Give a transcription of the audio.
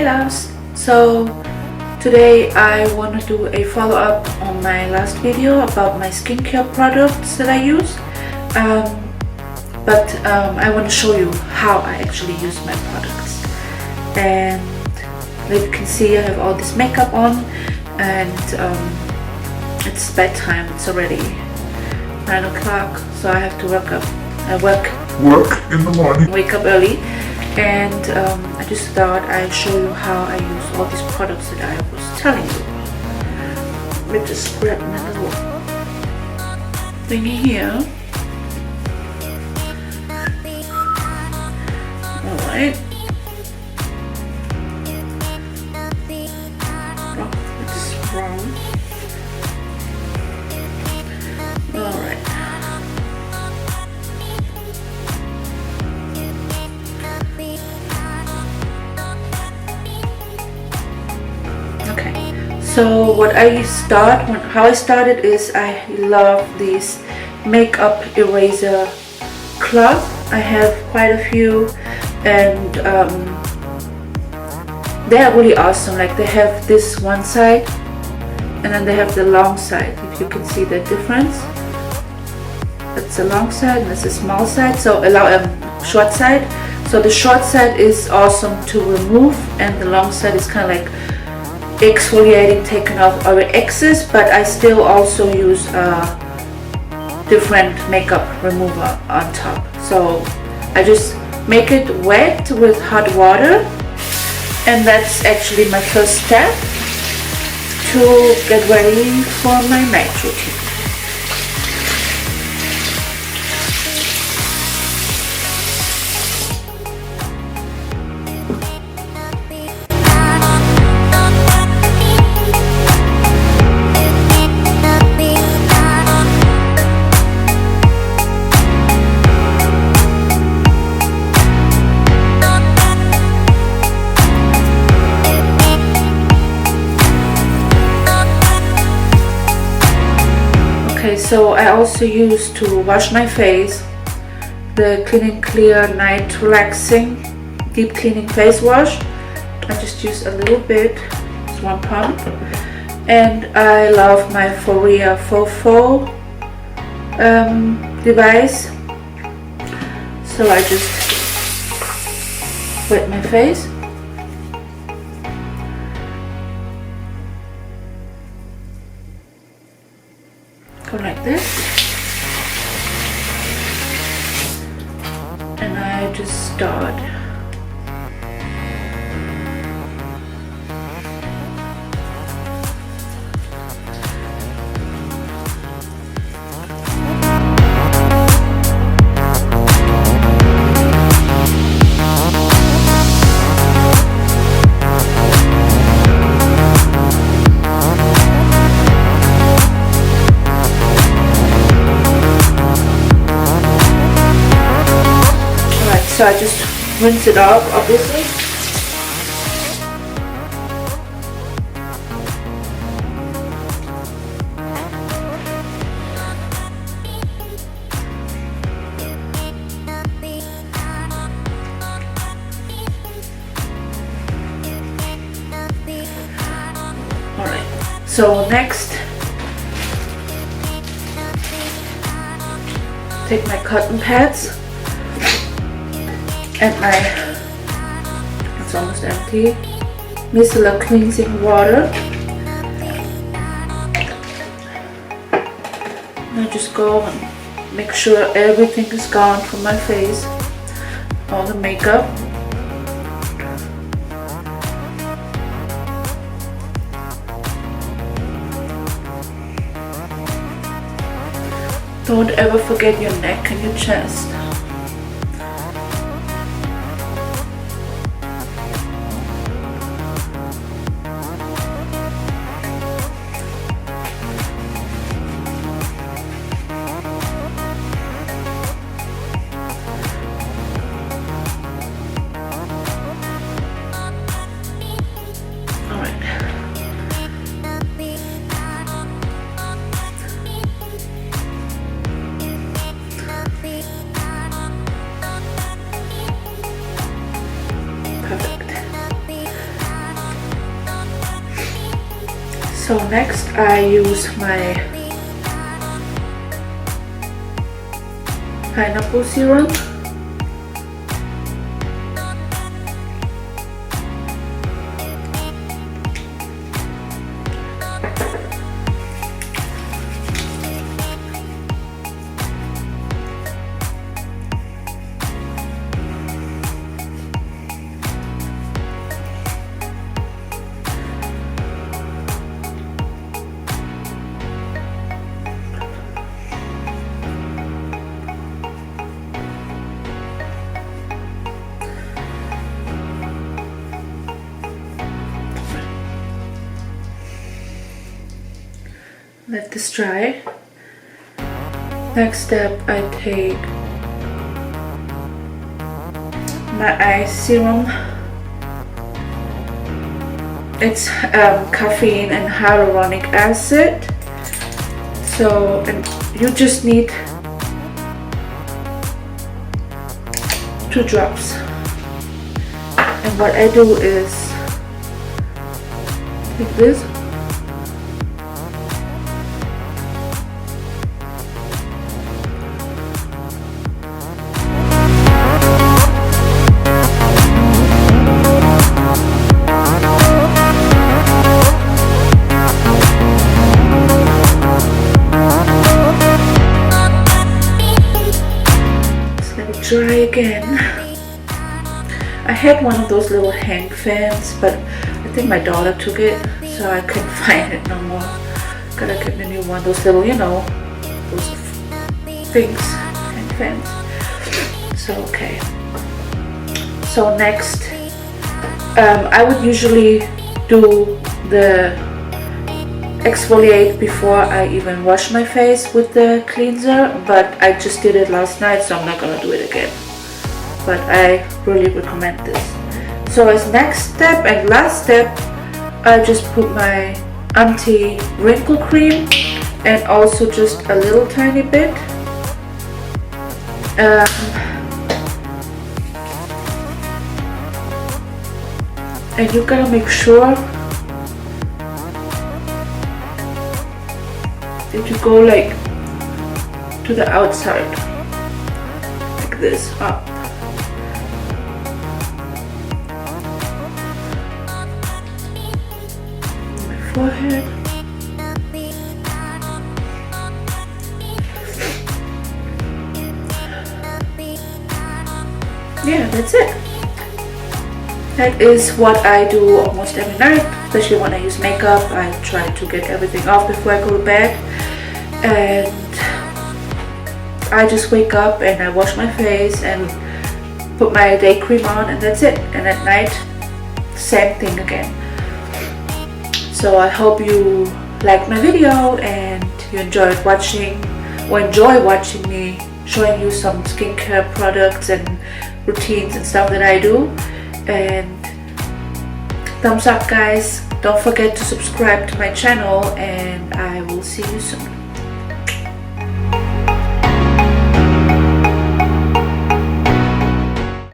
loves! So today I want to do a follow-up on my last video about my skincare products that I use, but I want to show you how I actually use my products. And like you can see, I have all this makeup on, and it's bedtime. It's already 9 o'clock, so I have to work in the morning. Wake up early, and I just thought I'd show you how I use all these products that I was telling you. Let me just grab my little thingy here. Alright. Oh, it's wrong. Alright. So how I started is I love these makeup eraser cloth. I have quite a few, and they're really awesome. Like, they have this one side and then they have the long side. If you can see the difference, that's the long side and that's the small side. So short side. So the short side is awesome to remove, and the long side is kind of like exfoliating, taking off all the excess, but I still also use a different makeup remover on top. So I just make it wet with hot water, and that's actually my first step to get ready for my night routine. So I also use to wash my face the Clean and Clear Night Relaxing Deep Cleaning Face Wash. I just use a little bit, it's 1 pump. And I love my Foria Fofo device. So I just wet my face. Go like this, and I just start. So I just rinse it off, obviously. Alright, so next, take my cotton pads. And it's almost empty, micellar cleansing water. And I just go and make sure everything is gone from my face, all the makeup. Don't ever forget your neck and your chest. So next I use my pineapple serum. Let this dry. Next step, I take my eye serum. It's caffeine and hyaluronic acid. So, and you just need 2 drops. And what I do is like this. Dry again. I had one of those little hang fans, but I think my daughter took it, so I couldn't find it no more. Gotta get a new one. Those little, you know, those things, hang fans. So okay. So next, I would usually do the exfoliate before I even wash my face with the cleanser, but I just did it last night, so I'm not gonna do it again. But I really recommend this. So as next step and last step, I just put my anti-wrinkle cream and also just a little tiny bit. And you gotta make sure that you go like to the outside, like this, up. My forehead. Yeah, that's it. That is what I do almost every night, especially when I use makeup. I try to get everything off before I go to bed. And I just wake up and I wash my face and put my day cream on, and that's it. And at night, same thing again. So I hope you liked my video and you enjoy watching me showing you some skincare products and routines and stuff that I do. And thumbs up, guys. Don't forget to subscribe to my channel, and I will see you soon.